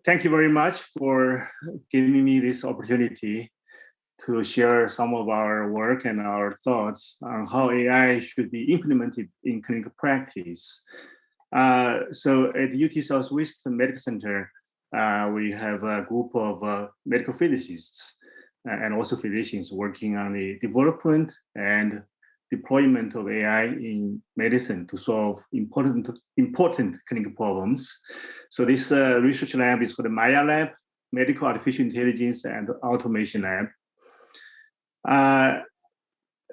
Thank you very much for giving me this opportunity to share some of our work and our thoughts on how AI should be implemented in clinical practice. So at UT Southwestern Medical Center, we have a group of medical physicists and also physicians working on the development and deployment of AI in medicine to solve important clinical problems. So this research lab is called the Maya Lab, Medical Artificial Intelligence and Automation Lab.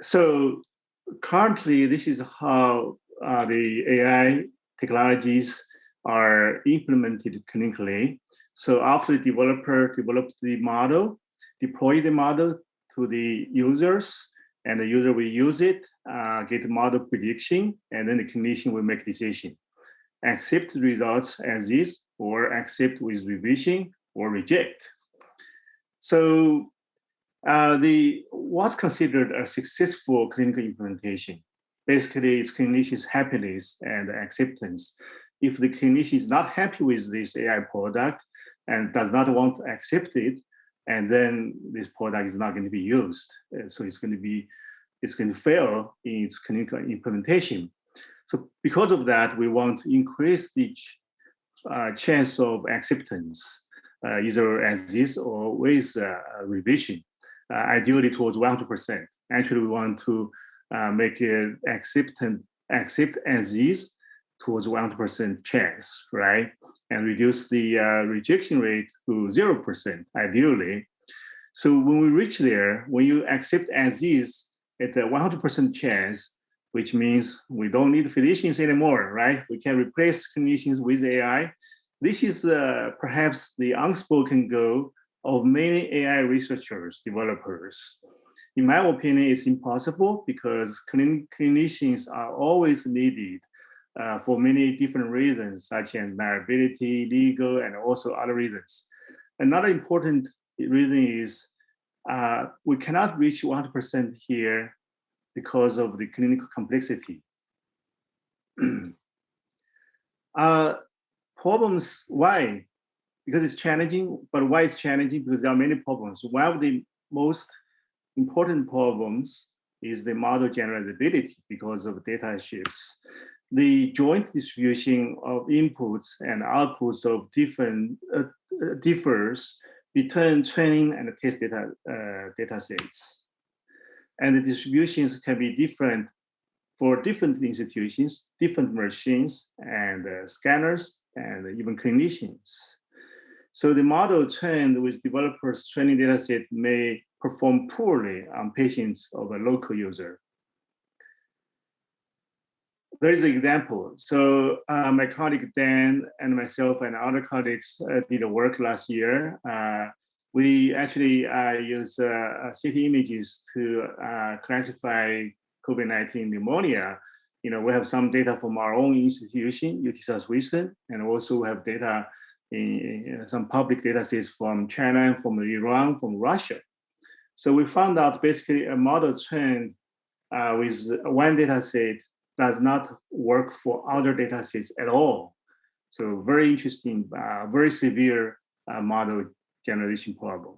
So currently, this is how the AI technologies are implemented clinically. So after the developer develops the model, deploy the model to the users, and the user will use it, get the model prediction, and then the clinician will make a decision. Accept the results as is, or accept with revision, or reject. So what's considered a successful clinical implementation? Basically, it's clinician's happiness and acceptance. If the clinician is not happy with this AI product and does not want to accept it, and then this product is not going to be used. So it's going to fail in its clinical implementation. So because of that, we want to increase the chance of acceptance, either as is or with revision, ideally towards 100%. Actually, we want to make it accept as is towards 100% chance, right? And reduce the rejection rate to 0%, ideally. So when we reach there, when you accept as is at a 100% chance, which means we don't need physicians anymore, right? We can replace clinicians with AI. This is perhaps the unspoken goal of many AI researchers, developers. In my opinion, it's impossible because clinicians are always needed for many different reasons, such as liability, legal, and also other reasons. Another important reason is we cannot reach 100% here because of the clinical complexity. Problems, why? Because it's challenging, but why it's challenging? Because there are many problems. One of the most important problems is the model generalizability because of data shifts. The joint distribution of inputs and outputs of different differs between training and test data sets. And the distributions can be different for different institutions, different machines, and scanners, and even clinicians. So the model trained with developers' training data set may perform poorly on patients of a local user. There is an example. So my colleague Dan and myself and other colleagues did a work last year. We actually use CT images to classify COVID-19 pneumonia. You know, we have some data from our own institution, UT Southwestern, and also we have data in some public data sets from China, from Iran, from Russia. So we found out basically a model trained with one data set does not work for other data sets at all. So very interesting, very severe model generation problem.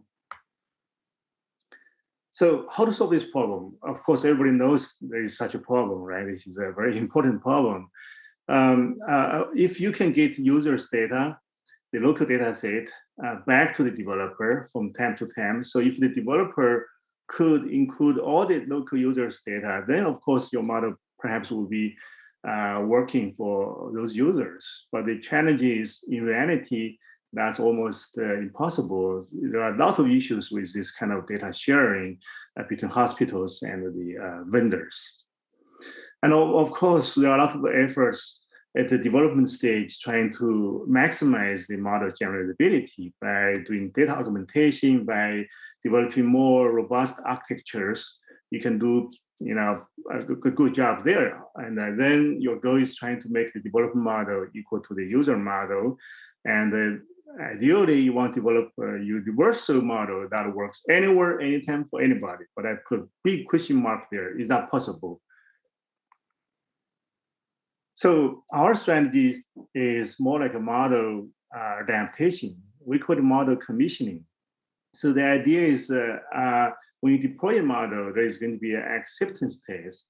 So how to solve this problem? Of course, everybody knows there is such a problem, right? This is a very important problem. If you can get users' data, the local data set, back to the developer from time to time. So if the developer could include all the local users' data, then of course your model perhaps will be working for those users. But the challenge is, in reality, that's almost impossible. There are a lot of issues with this kind of data sharing between hospitals and the vendors. And of course, there are a lot of efforts at the development stage trying to maximize the model generalizability by doing data augmentation, by developing more robust architectures. You can do, you know, a good job there. And then your goal is trying to make the development model equal to the user model. And ideally, you want to develop a universal model that works anywhere, anytime for anybody. But I put a big question mark there. Is that possible? So our strategy is more like a model adaptation. We call it model commissioning. So the idea is when you deploy a model, there is going to be an acceptance test.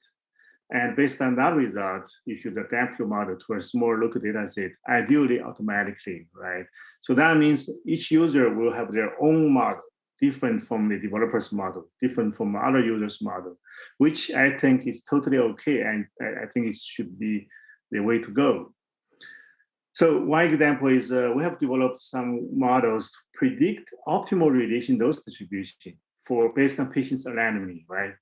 And based on that result, you should adapt your model to a small local data set, ideally automatically, right? So that means each user will have their own model, different from the developer's model, different from other users' model, which I think is totally okay. And I think it should be the way to go. So one example is we have developed some models to predict optimal radiation dose distribution based on patients' anatomy, right?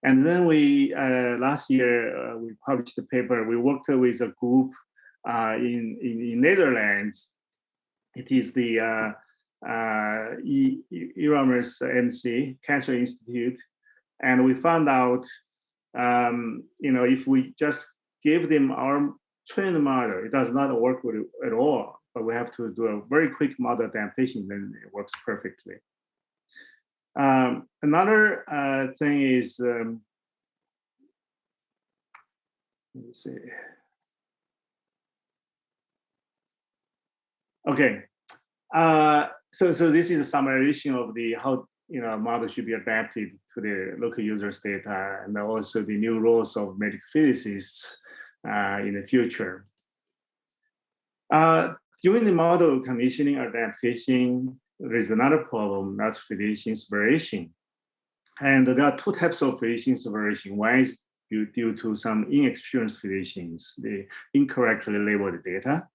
And then we, last year, we published the paper. We worked with a group in Netherlands. It is the Erasmus MC Cancer Institute. And we found out, if we just give them our trained model, it does not work with it at all. But we have to do a very quick model adaptation, then it works perfectly. Another thing is, let me see. Okay, so this is a summarization of the how model should be adapted to the local users' data, and also the new roles of medical physicists in the future. During the model conditioning adaptation, there is another problem, that's physicians' variation. And there are two types of physicians' variation. One is due to some inexperienced physicians. They incorrectly label the data.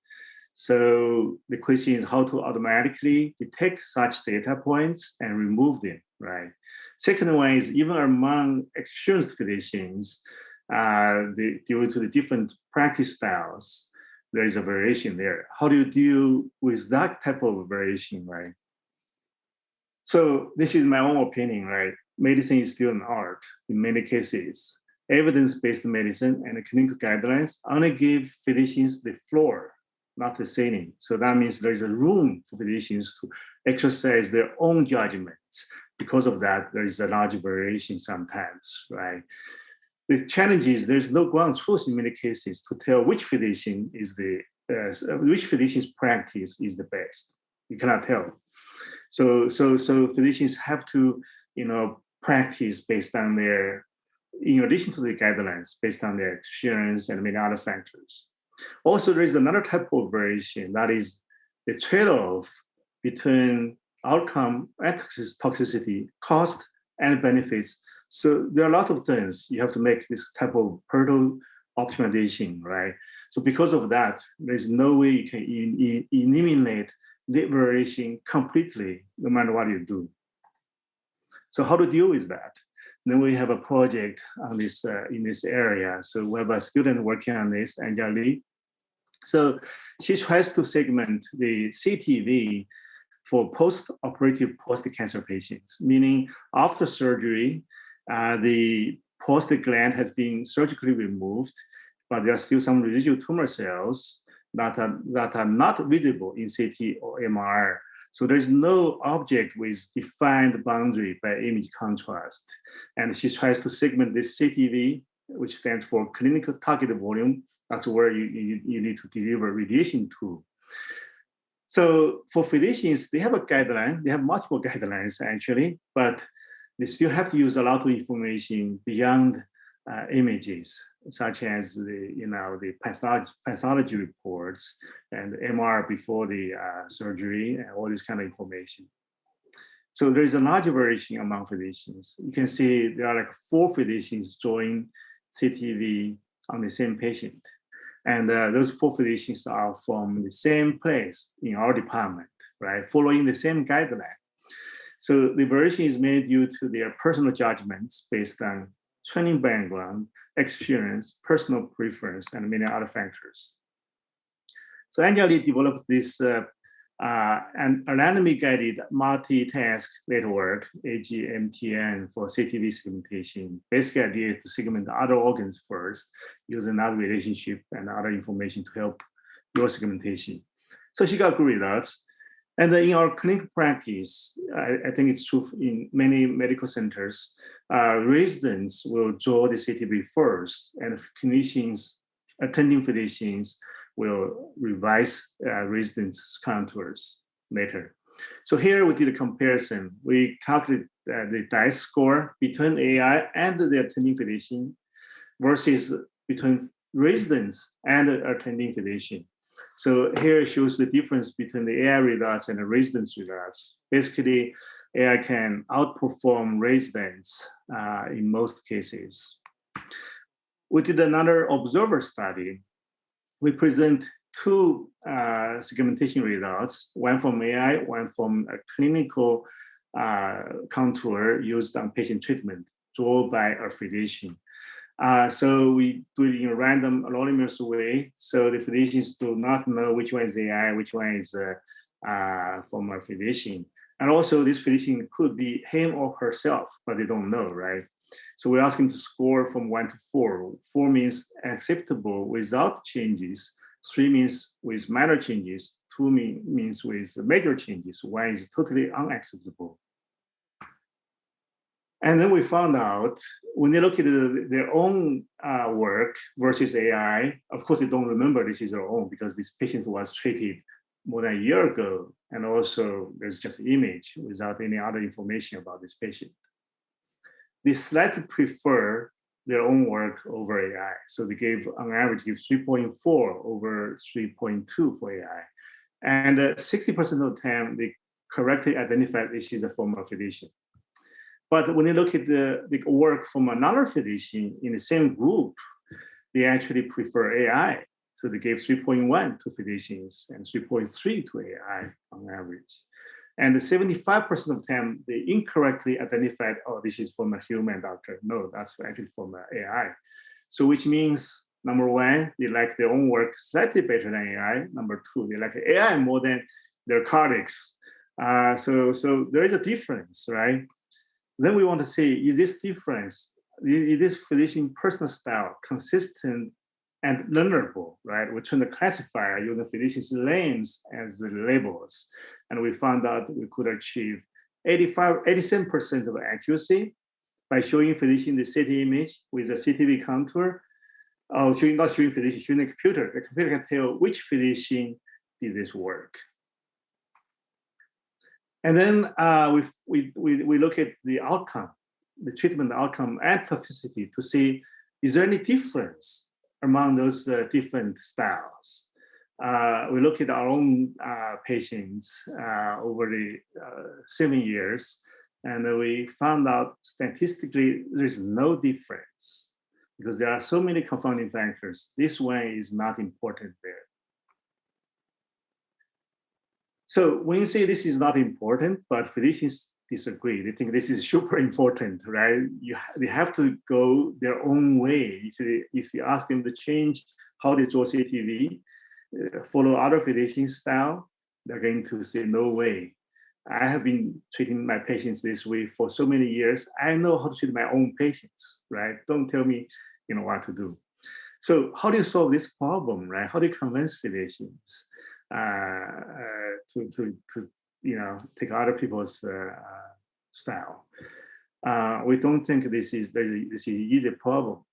So the question is how to automatically detect such data points and remove them, right? Second one is even among experienced physicians, due to the different practice styles, there is a variation there. How do you deal with that type of variation, right? So this is my own opinion, right? Medicine is still an art in many cases. Evidence-based medicine and clinical guidelines only give physicians the floor, not the ceiling. So that means there is a room for physicians to exercise their own judgments. Because of that, there is a large variation sometimes, right? The challenge is there's no ground truth in many cases to tell which physician is which physician's practice is the best. You cannot tell. So physicians have to, practice based on their, in addition to the guidelines, based on their experience and many other factors. Also, there is another type of variation, that is the trade-off between outcome and toxicity, cost and benefits. So there are a lot of things you have to make this type of hurdle optimization, right? So because of that, there's no way you can eliminate the variation completely, no matter what you do. So how to deal with that? Then we have a project on this in this area. So we have a student working on this, Anjali. So she tries to segment the CTV for post-operative prostate cancer patients, meaning after surgery, the prostate gland has been surgically removed, but there are still some residual tumor cells that are not visible in CT or MR. So there's no object with defined boundary by image contrast. And she tries to segment this CTV, which stands for clinical target volume. That's where you need to deliver radiation to. So for physicians, they have a guideline. They have multiple guidelines, actually, but they still have to use a lot of information beyond images, such as the pathology reports and MR before the surgery and all this kind of information. So there is a large variation among physicians. You can see there are like 4 physicians doing CTV on the same patient. And those 4 physicians are from the same place in our department, right? Following the same guideline. So the variation is made due to their personal judgments based on training background, experience, personal preference, and many other factors. So Anjali developed this an anatomy-guided multitask network, AGMTN, for CTV segmentation. Basic idea is to segment the other organs first, using that relationship and other information to help your segmentation. So she got good results. And in our clinical practice, I think it's true in many medical centers, residents will draw the CTV first, and clinicians, attending physicians will revise residence contours later. So here we did a comparison. We calculated the DICE score between AI and the attending physician versus between residents and the attending physician. So here it shows the difference between the AI results and the residents results. Basically, AI can outperform residents in most cases. We did another observer study. We present two segmentation results, one from AI, one from a clinical contour used on patient treatment, drawn by a physician. So we do it in a random anonymous way. So the physicians do not know which one is AI, which one is from a physician. And also this physician could be him or herself, but they don't know, right? So we ask him to score from 1 to 4. 4 means acceptable without changes. 3 means with minor changes. 2 means with major changes. 1 is totally unacceptable. And then we found out when they look at their own work versus AI, of course, they don't remember this is their own because this patient was treated more than a year ago. And also there's just an image without any other information about this patient. They slightly prefer their own work over AI. So they gave, on average, 3.4 over 3.2 for AI. And 60% of the time, they correctly identified this is a former physician. But when you look at the work from another physician in the same group, they actually prefer AI. So they gave 3.1 to physicians and 3.3 to AI on average. And 75% of the time, they incorrectly identified, oh, this is from a human doctor. No, that's actually from AI. So which means, number one, they like their own work slightly better than AI. Number two, they like AI more than their colleagues. So there is a difference, right? Then we want to see, is this difference, is this physician personal style consistent and learnable, right? We trained the classifier using physician's names as the labels. And we found out we could achieve 87% of accuracy by showing physician the CT image with a CTV contour, not showing physician, showing the computer. The computer can tell which physician did this work. And then we look at the outcome, the treatment outcome and toxicity to see, is there any difference among those different styles? We look at our own patients over the 7 years, and we found out statistically there's no difference because there are so many confounding factors. This one is not important there. So when you say this is not important, but physicians disagree, they think this is super important, right? They have to go their own way. If you ask them to change how they draw CTV, follow other physician style, they're going to say, no way. I have been treating my patients this way for so many years. I know how to treat my own patients, right? Don't tell me, what to do. So how do you solve this problem, right? How do you convince physicians to take other people's style? We don't think this is an easy problem.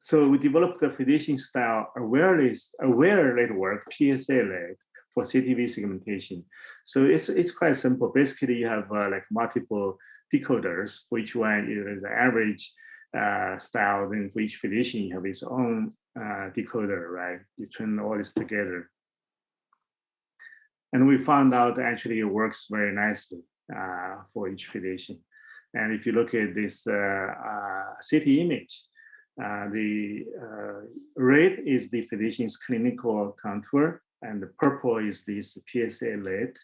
So we developed the physician style aware network, PSA-led, for CTV segmentation. So it's quite simple. Basically, you have like multiple decoders for each one. There's an average style. Then for each physician, you have its own decoder, right? You train all this together. And we found out actually it works very nicely for each physician. And if you look at this CT image, the red is the physician's clinical contour, and the purple is this PSA-led,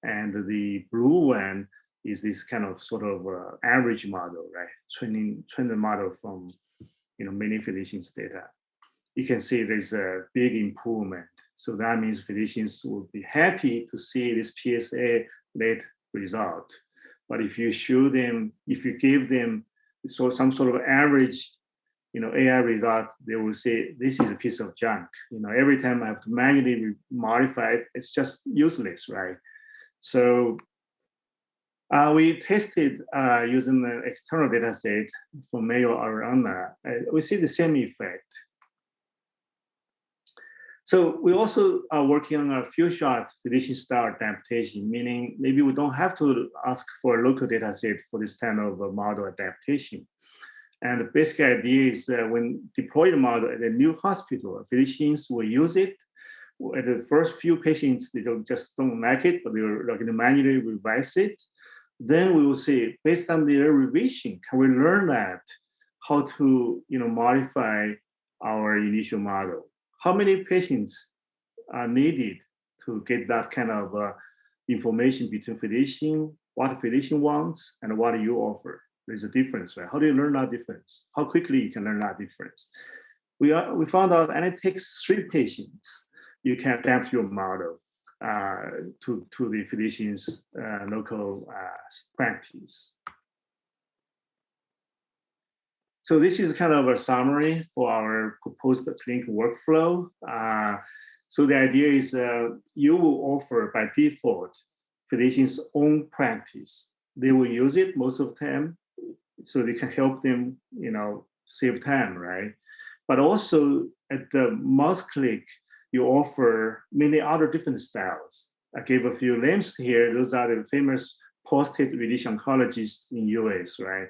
and the blue one is this kind of sort of average model, right? Train the model from many physicians' data. You can see there's a big improvement. So that means physicians will be happy to see this PSA-led result. But if you give them some sort of average, AI result, they will say this is a piece of junk. Every time I have to manually modify it, it's just useless, right? So we tested using the external data set from Mayo Arana. We see the same effect. So we also are working on a few-shot physician-style adaptation, meaning maybe we don't have to ask for a local data set for this kind of model adaptation. And the basic idea is when deploy the model at a new hospital, physicians will use it. At the first few patients, they just don't like it, but they're going to manually revise it. Then we will see, based on their revision, can we learn that how to modify our initial model? How many patients are needed to get that kind of information between physician, what the physician wants, and what you offer? There's a difference, right? How do you learn that difference? How quickly you can learn that difference? We found out, and it takes 3 patients. You can adapt your model to the physician's local practice. So this is kind of a summary for our proposed clinical workflow. So the idea is you will offer by default physicians' own practice. They will use it most of the time, so they can help them, save time, right? But also at the mouse click, you offer many other different styles. I gave a few names here. Those are the famous Prostate radiation oncologists in US, right?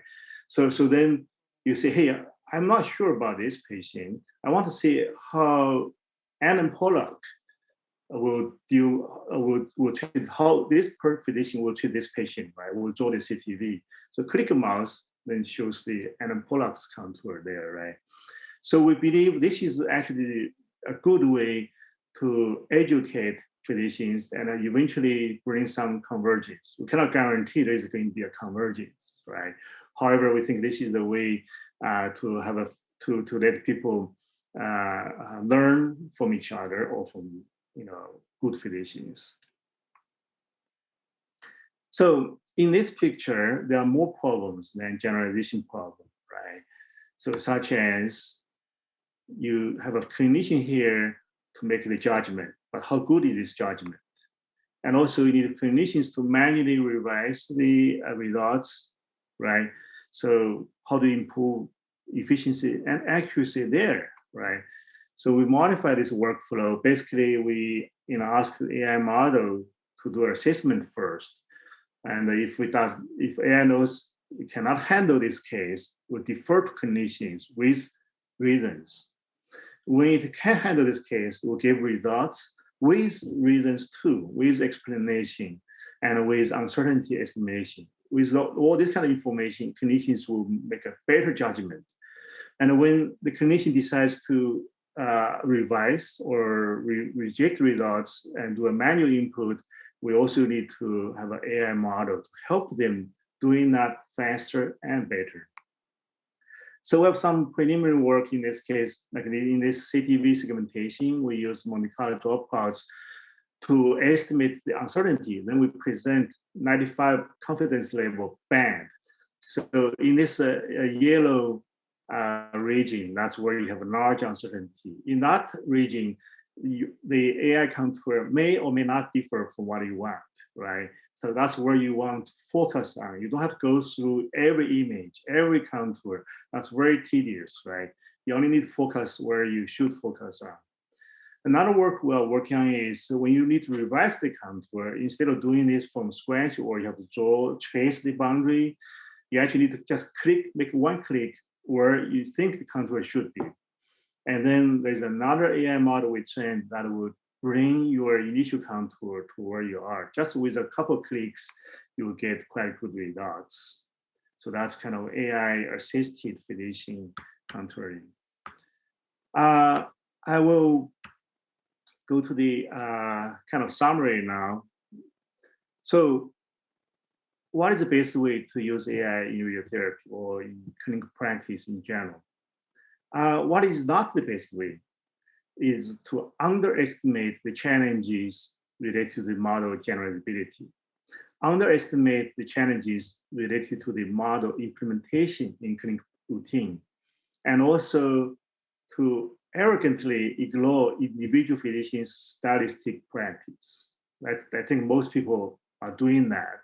So then you say, hey, I'm not sure about this patient. I want to see how Anna Pollock will treat, how this physician will treat this patient, right? We'll draw the CTV. So click a mouse, then shows the Anna Pollock's contour there, right? So we believe this is actually a good way to educate physicians and eventually bring some convergence. We cannot guarantee there is going to be a convergence, right? However, we think this is the way to have to let people learn from each other or from good physicians. So in this picture, there are more problems than generalization problem, right? So such as you have a clinician here to make the judgment, but how good is this judgment? And also you need clinicians to manually revise the results, right? So how to improve efficiency and accuracy there, right? So we modify this workflow. Basically, we ask the AI model to do assessment first. And if AI knows it cannot handle this case, we'll defer to clinicians with reasons. When it can handle this case, we'll give results with reasons too, with explanation, and with uncertainty estimation. With all this kind of information, clinicians will make a better judgment. And when the clinician decides to revise or reject results and do a manual input, we also need to have an AI model to help them doing that faster and better. So we have some preliminary work in this case, like in this CTV segmentation, we use Monte Carlo dropouts to estimate the uncertainty. Then we present 95 confidence level band. So in this yellow region, that's where you have a large uncertainty. In that region, the AI contour may or may not differ from what you want, right? So that's where you want to focus on. You don't have to go through every image, every contour. That's very tedious, right? You only need to focus where you should focus on. Another work we are working on is when you need to revise the contour, instead of doing this from scratch or you have to trace the boundary, you actually need to just make one click where you think the contour should be. And then there's another AI model we trained that would bring your initial contour to where you are. Just with a couple of clicks, you will get quite good results. So that's kind of AI-assisted physician contouring. I will go to the kind of summary now. So what is the best way to use AI in radiotherapy or in clinical practice in general? What is not the best way is to underestimate the challenges related to the model generalizability, underestimate the challenges related to the model implementation in clinical routine, and also to arrogantly ignore individual physicians' stylistic practice. I think most people are doing that.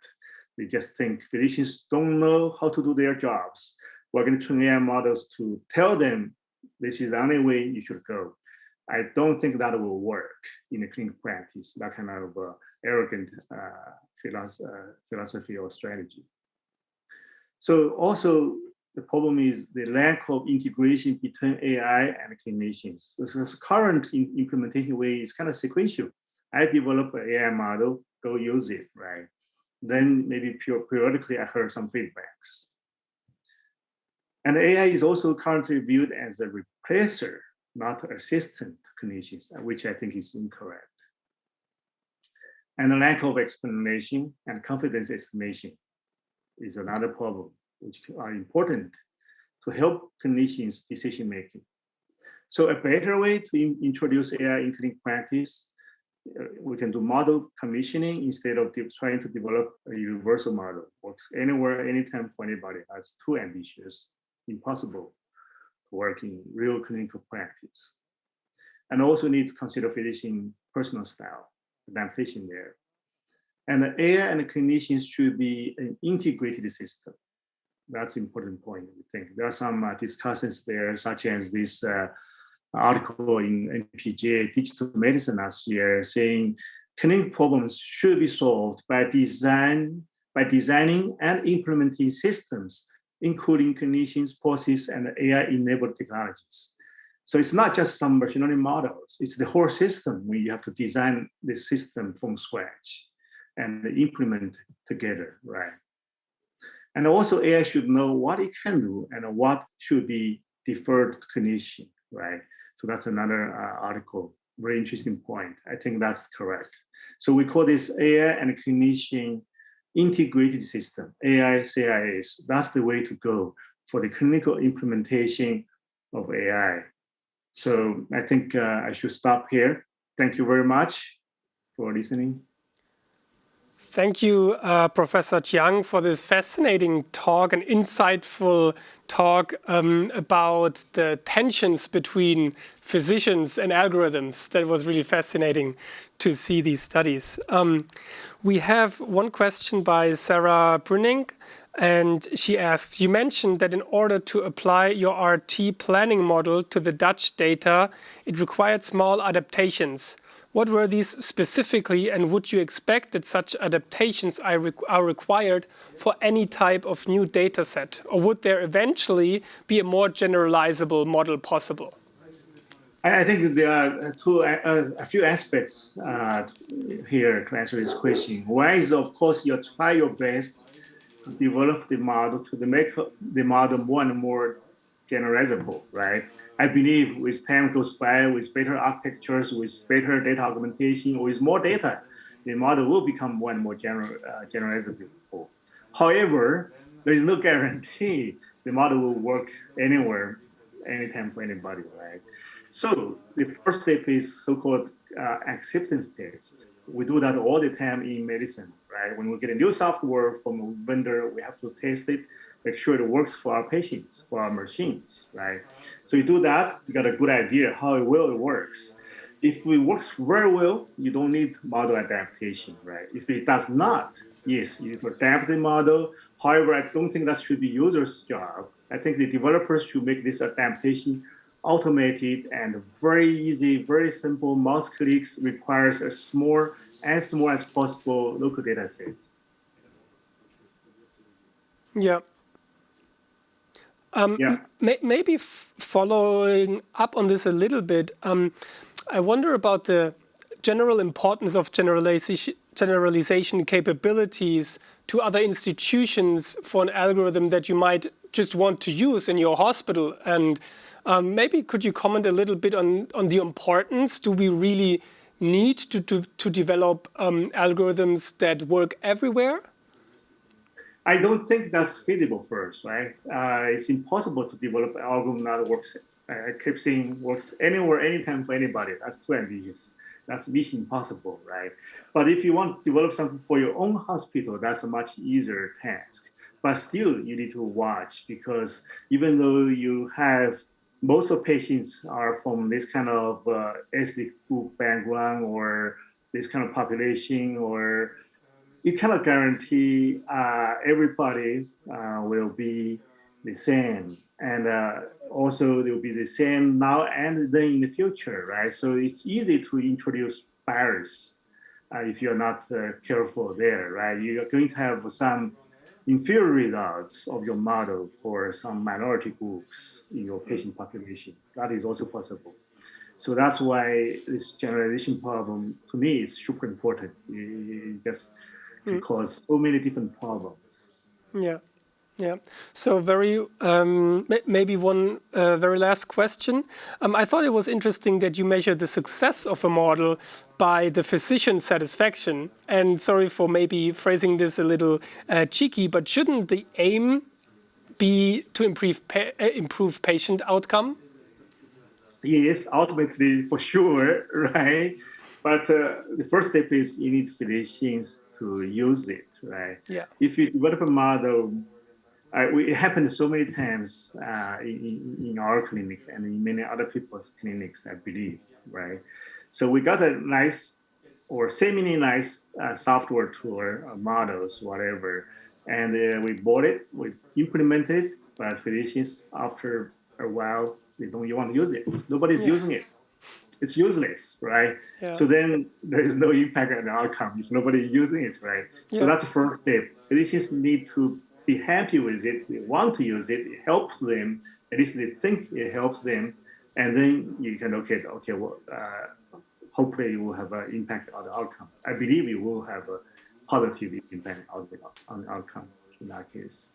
They just think physicians don't know how to do their jobs. We're going to train AI models to tell them this is the only way you should go. I don't think that will work in a clinical practice, that kind of arrogant philosophy or strategy. So also the problem is the lack of integration between AI and clinicians. So this current implementation way is kind of sequential. I develop an AI model, go use it, right? Then maybe periodically I heard some feedbacks. And AI is also currently viewed as a replacer, not assistant to clinicians, which I think is incorrect. And the lack of explanation and confidence estimation is another problem, which are important to help clinicians' decision making. So a better way to introduce AI in clinical practice, we can do model commissioning instead of trying to develop a universal model. Works anywhere, anytime for anybody. That's too ambitious, impossible to work in real clinical practice. And also need to consider physician personal style, adaptation there. And the AI and the clinicians should be an integrated system. That's an important point, we think. There are some discussions there, such as this article in NPJ Digital Medicine last year, saying clinical problems should be solved by designing and implementing systems, including clinicians, process, and AI-enabled technologies. So it's not just some machine learning models, it's the whole system where you have to design the system from scratch and implement together, right? And also AI should know what it can do and what should be deferred to clinician, right? So that's another article, very interesting point. I think that's correct. So we call this AI and clinician integrated system, AICIS. That's the way to go for the clinical implementation of AI. So I think I should stop here. Thank you very much for listening. Thank you, Professor Jiang, for this fascinating talk and insightful talk about the tensions between physicians and algorithms. That was really fascinating to see these studies. We have one question by Sarah Brüning, and she asks, you mentioned that in order to apply your RT planning model to the Dutch data, it required small adaptations. What were these specifically, and would you expect that such adaptations are required for any type of new data set? Or would there eventually be a more generalizable model possible? I think that there are a few aspects here to answer this question. One is, of course, you try your best to develop the model to make the model more and more generalizable, right? I believe with time goes by, with better architectures, with better data augmentation, with more data, the model will become more and more generalizable. However, there is no guarantee the model will work anywhere, anytime for anybody, right? So the first step is so-called acceptance test. We do that all the time in medicine, right? When we get a new software from a vendor, we have to test it, make sure it works for our patients, for our machines, right? So you do that, you got a good idea how well it works. If it works very well, you don't need model adaptation, right? If it does not, yes, you need to adapt the model. However, I don't think that should be user's job. I think the developers should make this adaptation automated and very easy, very simple. Mouse clicks requires as small as possible local data set. Yeah. Maybe following up on this a little bit, I wonder about the general importance of generalization capabilities to other institutions for an algorithm that you might just want to use in your hospital. And maybe could you comment a little bit on the importance? Do we really need to develop algorithms that work everywhere? I don't think that's feasible first, right? It's impossible to develop an algorithm that works. I keep saying works anywhere, anytime for anybody. That's too ambitious. That's mission impossible, right? But if you want to develop something for your own hospital, that's a much easier task. But still, you need to watch, because even though you have most of patients are from this kind of ethnic group background or this kind of population, or you cannot guarantee everybody will be the same. And also they will be the same now and then in the future, right? So it's easy to introduce bias if you're not careful there, right? You're going to have some inferior results of your model for some minority groups in your patient population. That is also possible. So that's why this generalization problem, to me, is super important. It just can cause so many different problems. Yeah. Yeah. So maybe one very last question. I thought it was interesting that you measure the success of a model by the physician satisfaction. And sorry for maybe phrasing this a little cheeky, but shouldn't the aim be to improve patient outcome? Yes, ultimately, for sure, right? But the first step is you need physicians to use it, right? Yeah. If you develop a model, it happened so many times in our clinic and in many other people's clinics, I believe, right? So we got a nice or semi-nice software tool, models, whatever, and we bought it, we implemented it, but physicians, after a while, they don't even want to use it. Nobody's using it. It's useless, right? Yeah. So then there is no impact on the outcome if nobody is using it, right? So that's the first step. Physicians need to be happy with it. They want to use it. It helps them. At least they think it helps them. And then you can, okay, well, hopefully it will have an impact on the outcome. I believe it will have a positive impact on the outcome in that case.